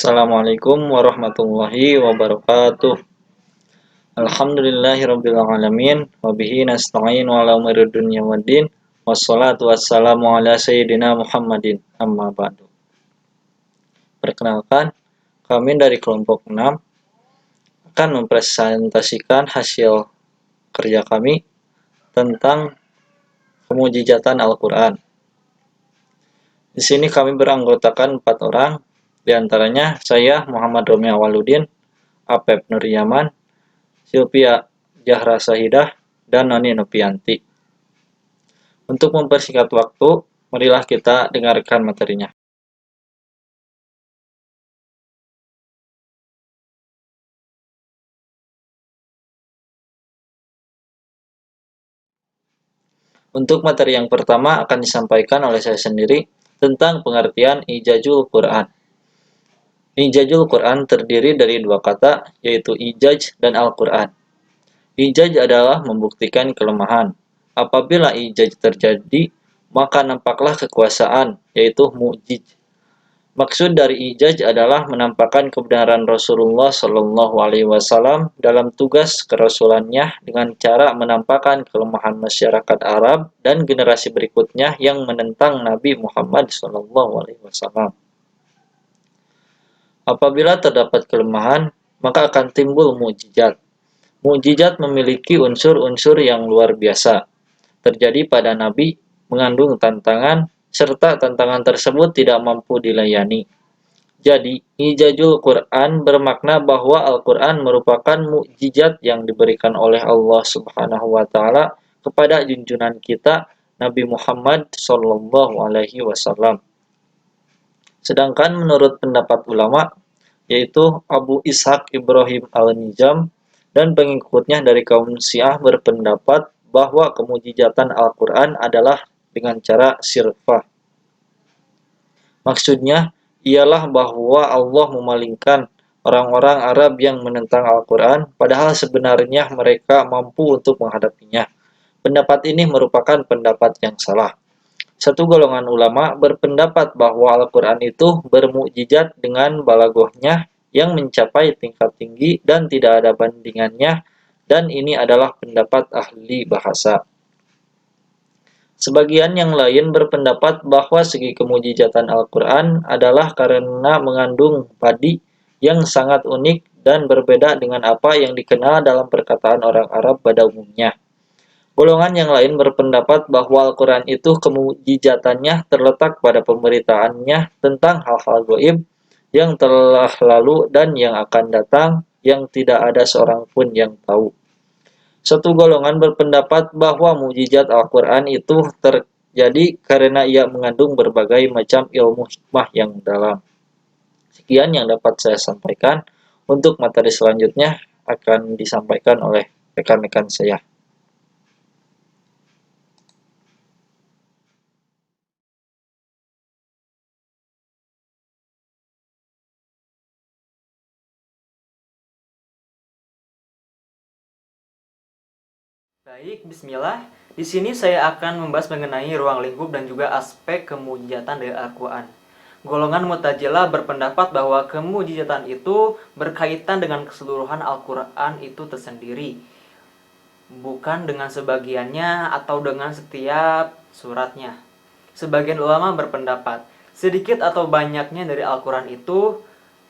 Assalamualaikum warahmatullahi wabarakatuh. Alhamdulillahirabbil alamin wa bihi nasta'in wa ala umuri dunya waddin. Wassalatu wassalamu ala sayyidina Muhammadin. Amma ba'du. Perkenalkan, kami dari kelompok 6 akan mempresentasikan hasil kerja kami tentang kemujizatan Al-Qur'an. Di sini kami beranggotakan 4 orang, di antaranya saya Muhammad Romi Awaludin, Apep Nuryaman, Sylvia Jahra Sahidah, dan Noni Nopianti. Untuk mempersingkat waktu, marilah kita dengarkan materinya. Untuk materi yang pertama akan disampaikan oleh saya sendiri tentang pengertian Ijazul Quran. Ijazul Quran terdiri dari 2 kata, yaitu ijaz dan Al-Quran. Ijaz adalah membuktikan kelemahan. Apabila ijaz terjadi, maka nampaklah kekuasaan, yaitu mu'jiz. Maksud dari ijaz adalah menampakkan kebenaran Rasulullah Shallallahu Alaihi Wasallam dalam tugas kerasulannya dengan cara menampakkan kelemahan masyarakat Arab dan generasi berikutnya yang menentang Nabi Muhammad Shallallahu Alaihi Wasallam. Apabila terdapat kelemahan, maka akan timbul mukjizat. Mukjizat memiliki unsur-unsur yang luar biasa. Terjadi pada Nabi mengandung tantangan, serta tantangan tersebut tidak mampu dilayani. Jadi, Ijazul Quran bermakna bahwa Al-Quran merupakan mukjizat yang diberikan oleh Allah Subhanahu wa Ta'ala kepada junjungan kita, Nabi Muhammad Shallallahu Alaihi Wasallam. Sedangkan menurut pendapat ulama, yaitu Abu Ishaq Ibrahim Al-Nizam dan pengikutnya dari kaum Syiah berpendapat bahwa kemujizatan Al-Quran adalah dengan cara sirfah. Maksudnya ialah bahwa Allah memalingkan orang-orang Arab yang menentang Al-Quran, padahal sebenarnya mereka mampu untuk menghadapinya. Pendapat ini merupakan pendapat yang salah. Satu golongan ulama berpendapat bahwa Al-Quran itu bermukjizat dengan balaghahnya yang mencapai tingkat tinggi dan tidak ada bandingannya, dan ini adalah pendapat ahli bahasa. Sebagian yang lain berpendapat bahwa segi kemujizatan Al-Quran adalah karena mengandung padi yang sangat unik dan berbeda dengan apa yang dikenal dalam perkataan orang Arab pada umumnya. Golongan yang lain berpendapat bahwa Al-Quran itu kemujizatannya terletak pada pemberitaannya tentang hal-hal gaib yang telah lalu dan yang akan datang yang tidak ada seorang pun yang tahu. Satu golongan berpendapat bahwa mukjizat Al-Quran itu terjadi karena ia mengandung berbagai macam ilmu hikmah yang dalam. Sekian yang dapat saya sampaikan. Untuk materi selanjutnya akan disampaikan oleh rekan-rekan saya. Baik, bismillah. Di sini saya akan membahas mengenai ruang lingkup dan juga aspek kemujizatan dari Al-Quran. Golongan Mu'tazilah berpendapat bahwa kemujizatan itu berkaitan dengan keseluruhan Al-Quran itu tersendiri, bukan dengan sebagiannya atau dengan setiap suratnya. Sebagian ulama berpendapat, sedikit atau banyaknya dari Al-Quran itu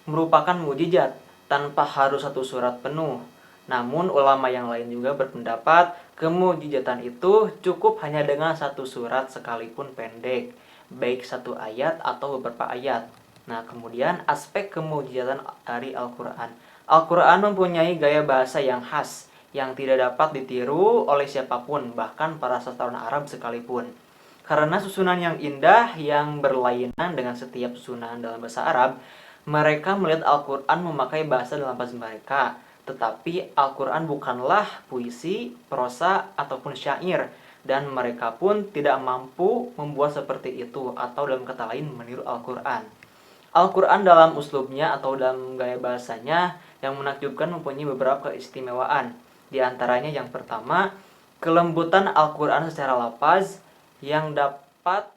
merupakan mukjizat tanpa harus satu surat penuh. Namun ulama yang lain juga berpendapat kemujizatan itu cukup hanya dengan satu surat sekalipun pendek, baik satu ayat atau beberapa ayat. Nah, kemudian aspek kemujizatan dari Al-Quran. Al-Quran mempunyai gaya bahasa yang khas, yang tidak dapat ditiru oleh siapapun, bahkan para sastrawan Arab sekalipun. Karena susunan yang indah yang berlainan dengan setiap susunan dalam bahasa Arab, mereka melihat Al-Quran memakai bahasa dalam bahasa mereka. Tetapi Al-Quran bukanlah puisi, prosa, ataupun syair, dan mereka pun tidak mampu membuat seperti itu, atau dalam kata lain meniru Al-Quran. Al-Quran dalam uslubnya atau dalam gaya bahasanya yang menakjubkan mempunyai beberapa keistimewaan. Di antaranya yang pertama, kelembutan Al-Quran secara lafaz yang dapat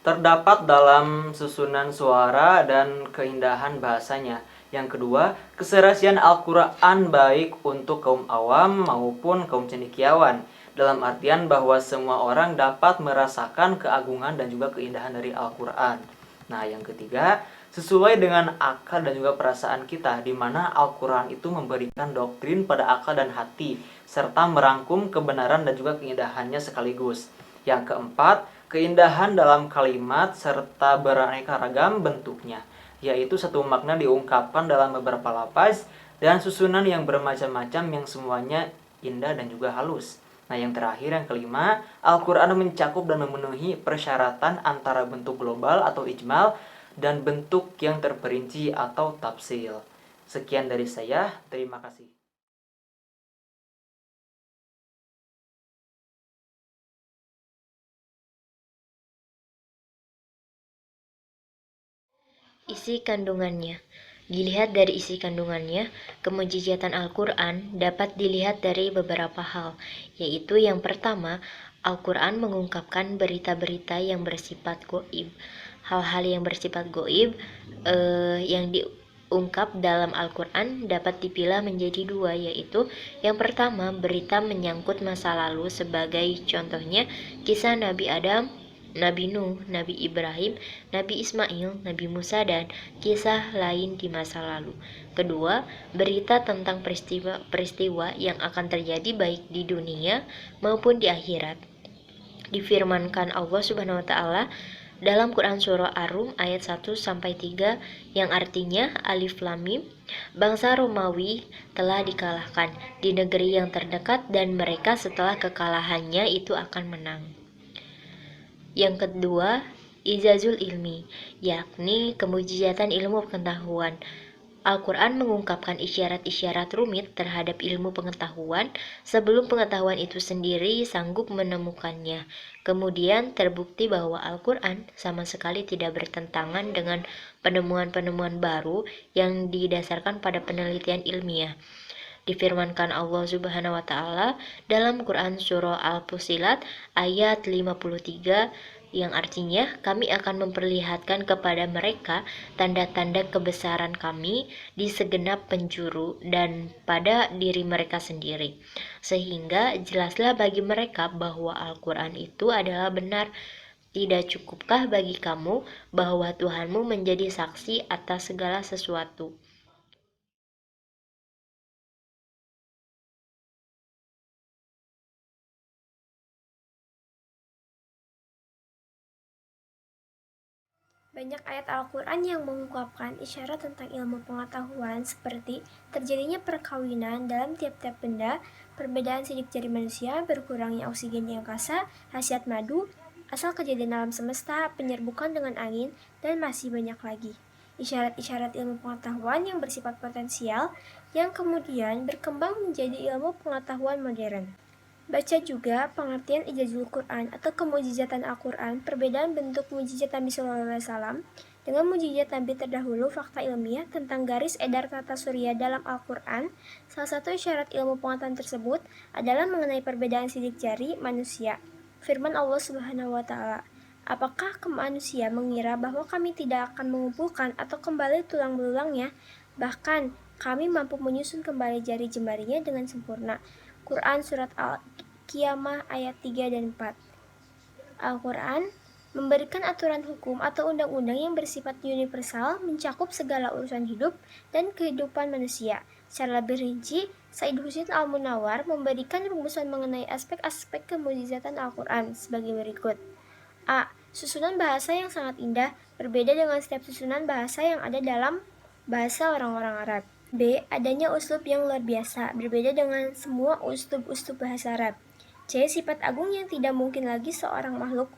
terdapat dalam susunan suara dan keindahan bahasanya. Yang kedua, keserasian Al-Quran baik untuk kaum awam maupun kaum cendekiawan, dalam artian bahwa semua orang dapat merasakan keagungan dan juga keindahan dari Al-Quran. Nah, yang ketiga, sesuai dengan akal dan juga perasaan kita, di mana Al-Quran itu memberikan doktrin pada akal dan hati, serta merangkum kebenaran dan juga keindahannya sekaligus. Yang keempat, keindahan dalam kalimat serta beraneka ragam bentuknya, yaitu satu makna diungkapkan dalam beberapa lafaz dan susunan yang bermacam-macam yang semuanya indah dan juga halus. Nah, yang terakhir, yang kelima, Al-Quran mencakup dan memenuhi persyaratan antara bentuk global atau ijmal dan bentuk yang terperinci atau tafsil. Sekian dari saya, terima kasih. Isi kandungannya. Dilihat dari isi kandungannya, kemujizatan Al-Quran dapat dilihat dari beberapa hal, yaitu yang pertama, Al-Quran mengungkapkan berita-berita yang bersifat goib. Hal-hal yang bersifat goib yang diungkap dalam Al-Quran dapat dipilah menjadi dua, yaitu yang pertama, berita menyangkut masa lalu, sebagai contohnya kisah Nabi Adam, Nabi Nuh, Nabi Ibrahim, Nabi Ismail, Nabi Musa, dan kisah lain di masa lalu. Kedua, berita tentang peristiwa yang akan terjadi baik di dunia maupun di akhirat. Difirmankan Allah Subhanahu wa taala dalam Quran surah Ar-Rum ayat 1-3 yang artinya Alif Lam Mim, bangsa Romawi telah dikalahkan di negeri yang terdekat dan mereka setelah kekalahannya itu akan menang. Yang kedua, Izazul Ilmi, yakni kemujizatan ilmu pengetahuan. Al-Quran mengungkapkan isyarat-isyarat rumit terhadap ilmu pengetahuan sebelum pengetahuan itu sendiri sanggup menemukannya. Kemudian terbukti bahwa Al-Quran sama sekali tidak bertentangan dengan penemuan-penemuan baru yang didasarkan pada penelitian ilmiah. Difirmankan Allah Subhanahu wa taala dalam Quran surah Al-Fussilat ayat 53 yang artinya kami akan memperlihatkan kepada mereka tanda-tanda kebesaran kami di segenap penjuru dan pada diri mereka sendiri, sehingga jelaslah bagi mereka bahwa Al-Quran itu adalah benar. Tidak cukupkah bagi kamu bahwa Tuhanmu menjadi saksi atas segala sesuatu? Banyak ayat Al-Quran yang mengungkapkan isyarat tentang ilmu pengetahuan seperti terjadinya perkawinan dalam tiap-tiap benda, perbedaan sidik jari manusia, berkurangnya oksigen di angkasa, khasiat madu, asal kejadian alam semesta, penyerbukan dengan angin, dan masih banyak lagi. Isyarat-isyarat ilmu pengetahuan yang bersifat potensial yang kemudian berkembang menjadi ilmu pengetahuan modern. Baca juga pengertian ijazul Quran atau kemujizatan Al-Quran, perbedaan bentuk mujizat Nabi SAW dengan mujizat Nabi terdahulu, fakta ilmiah tentang garis edar tata surya dalam Al-Quran. Salah satu isyarat ilmu pengetahuan tersebut adalah mengenai perbedaan sidik jari manusia. Firman Allah Subhanahu wa taala, apakah manusia mengira bahwa kami tidak akan mengumpulkan atau kembali tulang belulangnya? Bahkan kami mampu menyusun kembali jari jemarinya dengan sempurna. Quran Surat Al-Qiyamah ayat 3 dan 4. Al-Quran memberikan aturan hukum atau undang-undang yang bersifat universal, mencakup segala urusan hidup dan kehidupan manusia. Secara lebih rinci, Said Husin Al-Munawar memberikan rumusan mengenai aspek-aspek kemujizatan Al-Quran sebagai berikut. A. Susunan bahasa yang sangat indah, berbeda dengan setiap susunan bahasa yang ada dalam bahasa orang-orang Arab. B. Adanya uslub yang luar biasa, berbeda dengan semua uslub-uslub bahasa Arab. C. Sifat agung yang tidak mungkin lagi seorang makhluk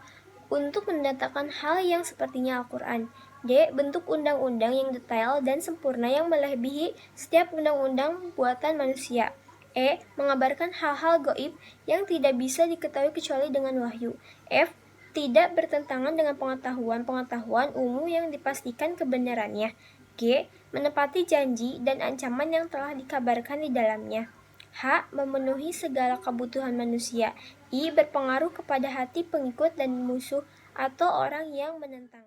untuk mendatangkan hal yang sepertinya Al-Quran. D. Bentuk undang-undang yang detail dan sempurna yang melebihi setiap undang-undang buatan manusia. E. Mengabarkan hal-hal gaib yang tidak bisa diketahui kecuali dengan wahyu. F. Tidak bertentangan dengan pengetahuan umum yang dipastikan kebenarannya. G. Menepati janji dan ancaman yang telah dikabarkan di dalamnya. H. Memenuhi segala kebutuhan manusia. I. Berpengaruh kepada hati pengikut dan musuh atau orang yang menentang.